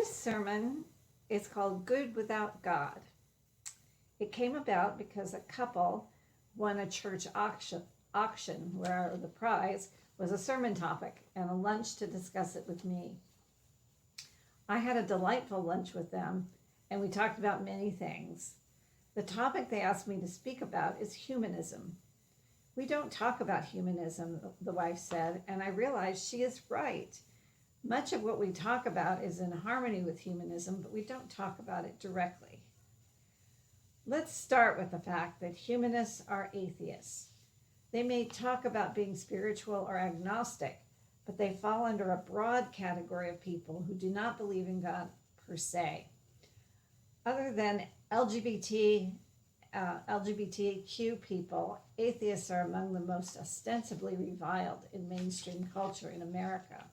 This sermon is called Good Without God. It came about because a couple won a church auction where the prize was a sermon topic and a lunch to discuss it with me. I had a delightful lunch with them, and we talked about many things. The topic they asked me to speak about is humanism. We don't talk about humanism, the wife said, and I realized she is right. Much of what we talk about is in harmony with humanism, but we don't talk about it directly. Let's start with the fact that humanists are atheists. They may talk about being spiritual or agnostic, but they fall under a broad category of people who do not believe in God per se. Other than LGBTQ people, atheists are among the most ostensibly reviled in mainstream culture in America.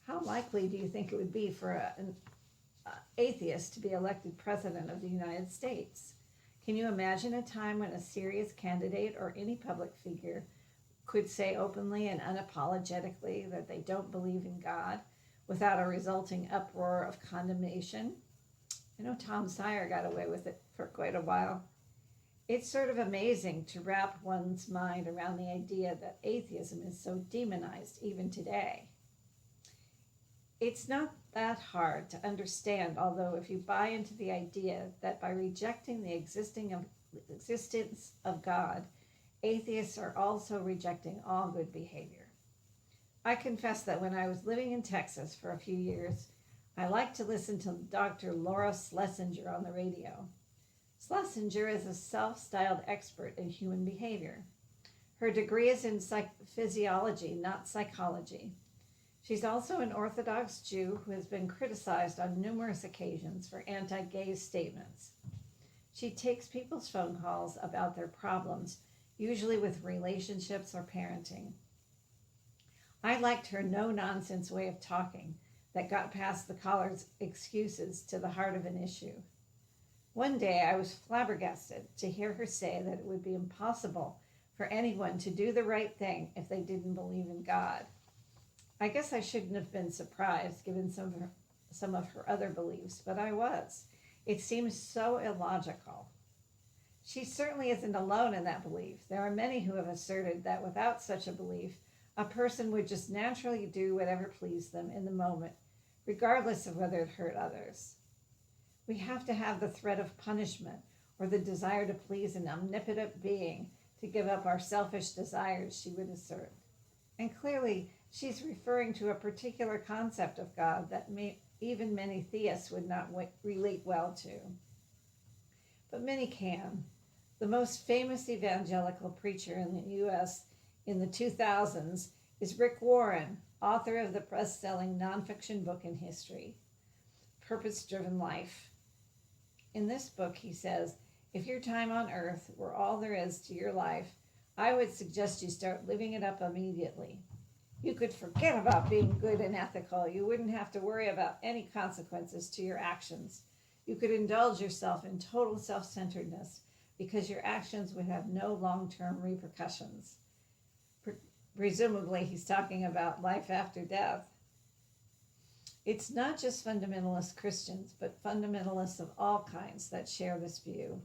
How likely do you think it would be for an atheist to be elected president of the United States? Can you imagine a time when a serious candidate or any public figure could say openly and unapologetically that they don't believe in God without a resulting uproar of condemnation? I know Tom Sawyer got away with it for quite a while. It's sort of amazing to wrap one's mind around the idea that atheism is so demonized even today. It's not that hard to understand, although if you buy into the idea that by rejecting the existence of God, atheists are also rejecting all good behavior. I confess that when I was living in Texas for a few years, I liked to listen to Dr. Laura Schlesinger on the radio. Schlesinger is a self-styled expert in human behavior. Her degree is in physiology, not psychology. She's also an Orthodox Jew who has been criticized on numerous occasions for anti-gay statements. She takes people's phone calls about their problems, usually with relationships or parenting. I liked her no-nonsense way of talking that got past the caller's excuses to the heart of an issue. One day I was flabbergasted to hear her say that it would be impossible for anyone to do the right thing if they didn't believe in God. I guess I shouldn't have been surprised given some of her other beliefs, but I was. It seems so illogical. She certainly isn't alone in that belief. There are many who have asserted that without such a belief, a person would just naturally do whatever pleased them in the moment, regardless of whether it hurt others. We have to have the threat of punishment or the desire to please an omnipotent being to give up our selfish desires, she would assert. And clearly, she's referring to a particular concept of God that even many theists would not relate well to. But many can. The most famous evangelical preacher in the U.S. in the 2000s is Rick Warren, author of the best-selling nonfiction book in history, Purpose-Driven Life. In this book, he says, if your time on earth were all there is to your life, I would suggest you start living it up immediately. You could forget about being good and ethical. You wouldn't have to worry about any consequences to your actions. You could indulge yourself in total self-centeredness because your actions would have no long-term repercussions. Presumably, he's talking about life after death. It's not just fundamentalist Christians, but fundamentalists of all kinds that share this view.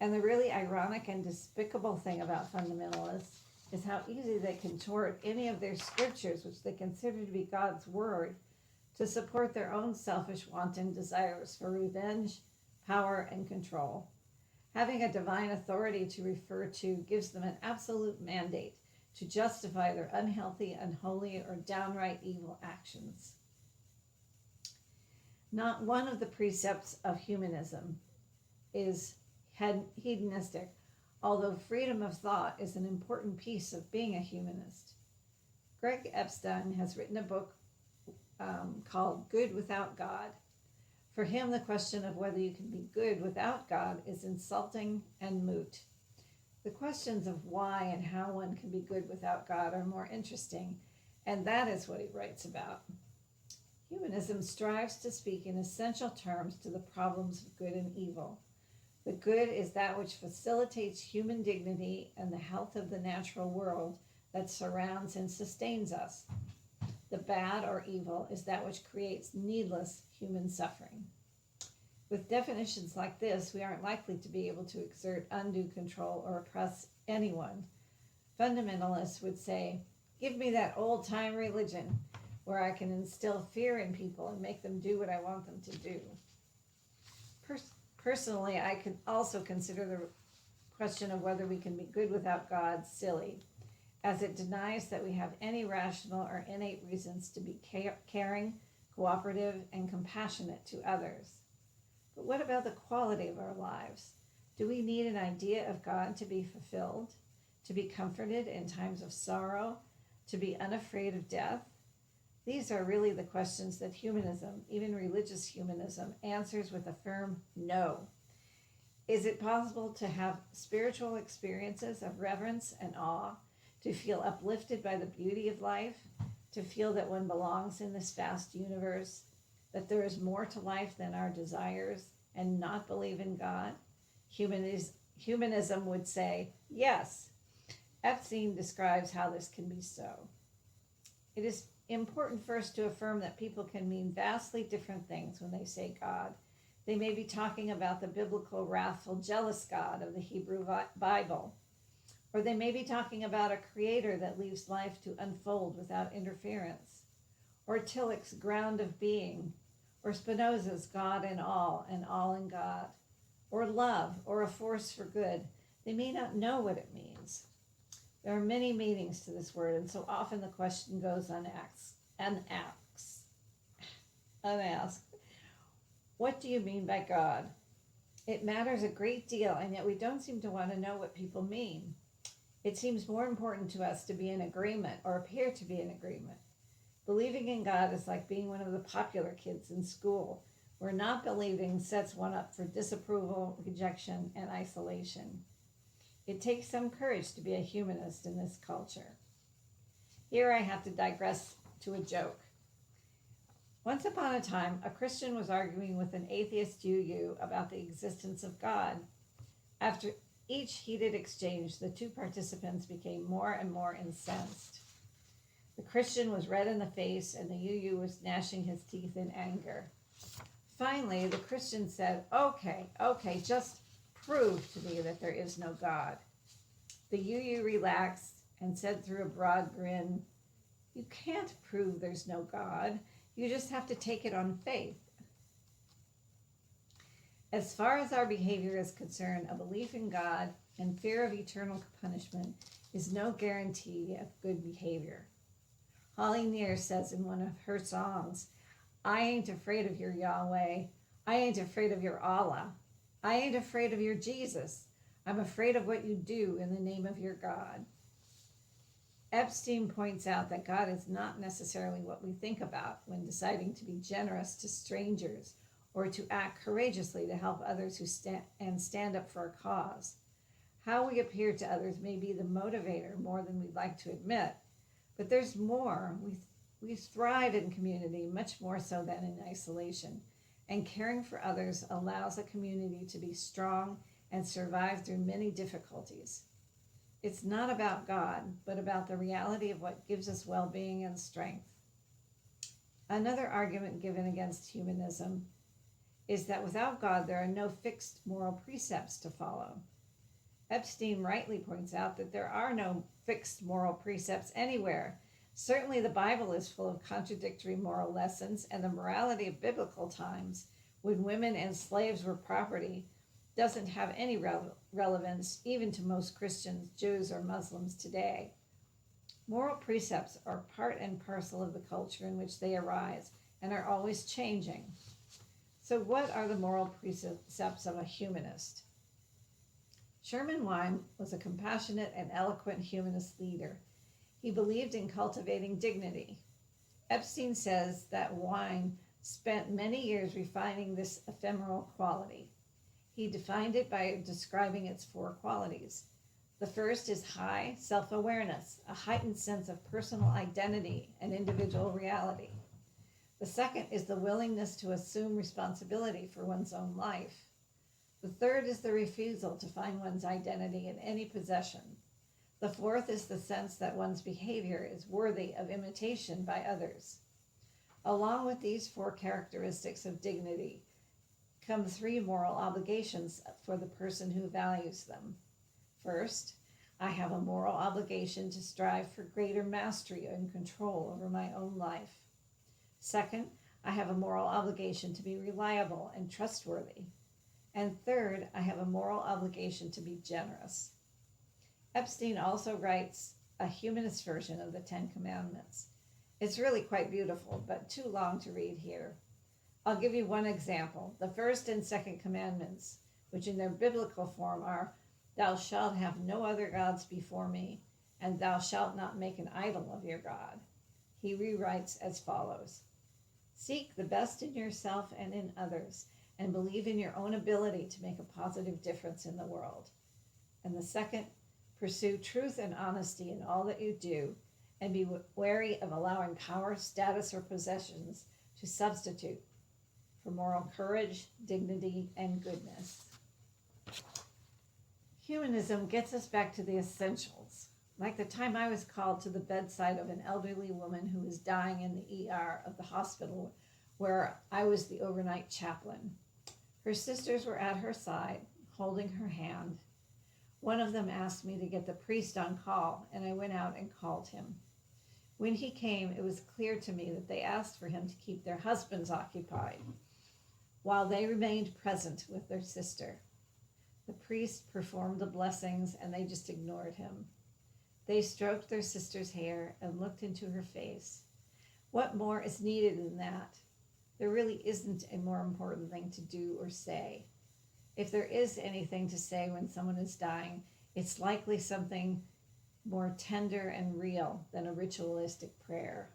And the really ironic and despicable thing about fundamentalists is how easy they contort any of their scriptures, which they consider to be God's word, to support their own selfish, wanton desires for revenge, power, and control. Having a divine authority to refer to gives them an absolute mandate to justify their unhealthy, unholy, or downright evil actions. Not one of the precepts of humanism is hedonistic, although freedom of thought is an important piece of being a humanist. Greg Epstein has written a book called Good Without God. For him, the question of whether you can be good without God is insulting and moot. The questions of why and how one can be good without God are more interesting, and that is what he writes about. Humanism strives to speak in essential terms to the problems of good and evil. The good is that which facilitates human dignity and the health of the natural world that surrounds and sustains us. The bad or evil is that which creates needless human suffering. With definitions like this, we aren't likely to be able to exert undue control or oppress anyone. Fundamentalists would say, give me that old-time religion where I can instill fear in people and make them do what I want them to do. Personally, I could also consider the question of whether we can be good without God silly, as it denies that we have any rational or innate reasons to be caring, cooperative, and compassionate to others. But what about the quality of our lives? Do we need an idea of God to be fulfilled, to be comforted in times of sorrow, to be unafraid of death? These are really the questions that humanism, even religious humanism, answers with a firm no. Is it possible to have spiritual experiences of reverence and awe, to feel uplifted by the beauty of life, to feel that one belongs in this vast universe, that there is more to life than our desires, and not believe in God? Humanism would say, yes. Epstein describes how this can be so. It is important first to affirm that people can mean vastly different things when they say God. They may be talking about the biblical, wrathful, jealous God of the Hebrew Bible, or they may be talking about a creator that leaves life to unfold without interference, or Tillich's ground of being, or Spinoza's God in all and all in God, or love, or a force for good. They may not know what it means. There are many meanings to this word, and so often the question goes unasked. What do you mean by God? It matters a great deal, and yet we don't seem to want to know what people mean. It seems more important to us to be in agreement, or appear to be in agreement. Believing in God is like being one of the popular kids in school, where not believing sets one up for disapproval, rejection, and isolation. It takes some courage to be a humanist in this culture. Here I have to digress to a joke. Once upon a time, a Christian was arguing with an atheist UU about the existence of God. After each heated exchange, the two participants became more and more incensed. The Christian was red in the face, and the UU was gnashing his teeth in anger. Finally, the Christian said, okay, just prove to me that there is no God. The UU relaxed and said through a broad grin, you can't prove there's no God. You just have to take it on faith. As far as our behavior is concerned, a belief in God and fear of eternal punishment is no guarantee of good behavior. Holly Near says in one of her songs, I ain't afraid of your Yahweh. I ain't afraid of your Allah. I ain't afraid of your Jesus. I'm afraid of what you do in the name of your God. Epstein points out that God is not necessarily what we think about when deciding to be generous to strangers or to act courageously to help others who stand up for a cause. How we appear to others may be the motivator more than we'd like to admit, but there's more. We thrive in community much more so than in isolation, and caring for others allows a community to be strong and survive through many difficulties. It's not about God, but about the reality of what gives us well-being and strength. Another argument given against humanism is that without God, there are no fixed moral precepts to follow. Epstein rightly points out that there are no fixed moral precepts anywhere. Certainly the Bible is full of contradictory moral lessons, and the morality of biblical times, when women and slaves were property, doesn't have any relevance even to most Christians, Jews, or Muslims today. Moral precepts are part and parcel of the culture in which they arise and are always changing. So what are the moral precepts of a humanist? Sherman Wine was a compassionate and eloquent humanist leader. He believed in cultivating dignity. Epstein says that Wine spent many years refining this ephemeral quality. He defined it by describing its four qualities. The first is high self-awareness, a heightened sense of personal identity and individual reality. The second is the willingness to assume responsibility for one's own life. The third is the refusal to find one's identity in any possession. The fourth is the sense that one's behavior is worthy of imitation by others. Along with these four characteristics of dignity come three moral obligations for the person who values them. First, I have a moral obligation to strive for greater mastery and control over my own life. Second, I have a moral obligation to be reliable and trustworthy. And third, I have a moral obligation to be generous. Epstein also writes a humanist version of the Ten Commandments. It's really quite beautiful, but too long to read here. I'll give you one example. The first and second commandments, which in their biblical form are, "Thou shalt have no other gods before me, and thou shalt not make an idol of your God." He rewrites as follows: "Seek the best in yourself and in others, and believe in your own ability to make a positive difference in the world." And the second, "Pursue truth and honesty in all that you do, and be wary of allowing power, status, or possessions to substitute for moral courage, dignity, and goodness." Humanism gets us back to the essentials, like the time I was called to the bedside of an elderly woman who was dying in the ER of the hospital where I was the overnight chaplain. Her sisters were at her side, holding her hand. One of them asked me to get the priest on call, and I went out and called him. When he came, it was clear to me that they asked for him to keep their husbands occupied, while they remained present with their sister. The priest performed the blessings, and they just ignored him. They stroked their sister's hair and looked into her face. What more is needed than that? There really isn't a more important thing to do or say. If there is anything to say when someone is dying, it's likely something more tender and real than a ritualistic prayer.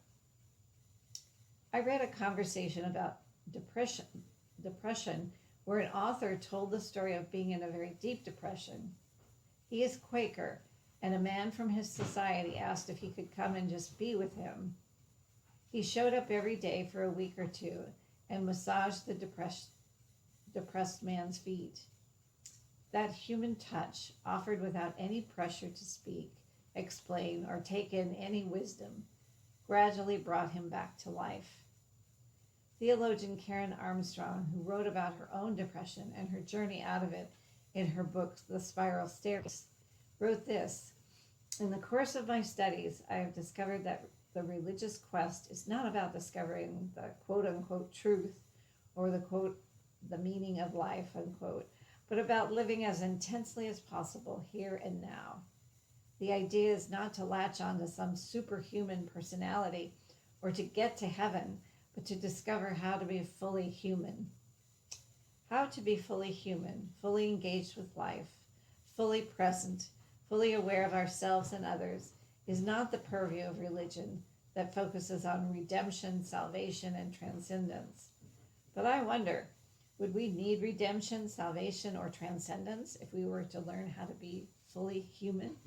I read a conversation about depression where an author told the story of being in a very deep depression. He is Quaker, and a man from his society asked if he could come and just be with him. He showed up every day for a week or two and massaged the depressed man's feet. That human touch, offered without any pressure to speak, explain, or take in any wisdom, gradually brought him back to life. Theologian Karen Armstrong, who wrote about her own depression and her journey out of it in her book, The Spiral Staircase, wrote this: "In the course of my studies, I have discovered that the religious quest is not about discovering the quote-unquote truth or the meaning of life, unquote, but about living as intensely as possible here and now. The idea is not to latch onto some superhuman personality or to get to heaven, but to discover how to be fully human. How to be fully human, fully engaged with life, fully present, fully aware of ourselves and others, is not the purview of religion that focuses on redemption, salvation, and transcendence. But I wonder, would we need redemption, salvation, or transcendence if we were to learn how to be fully human?"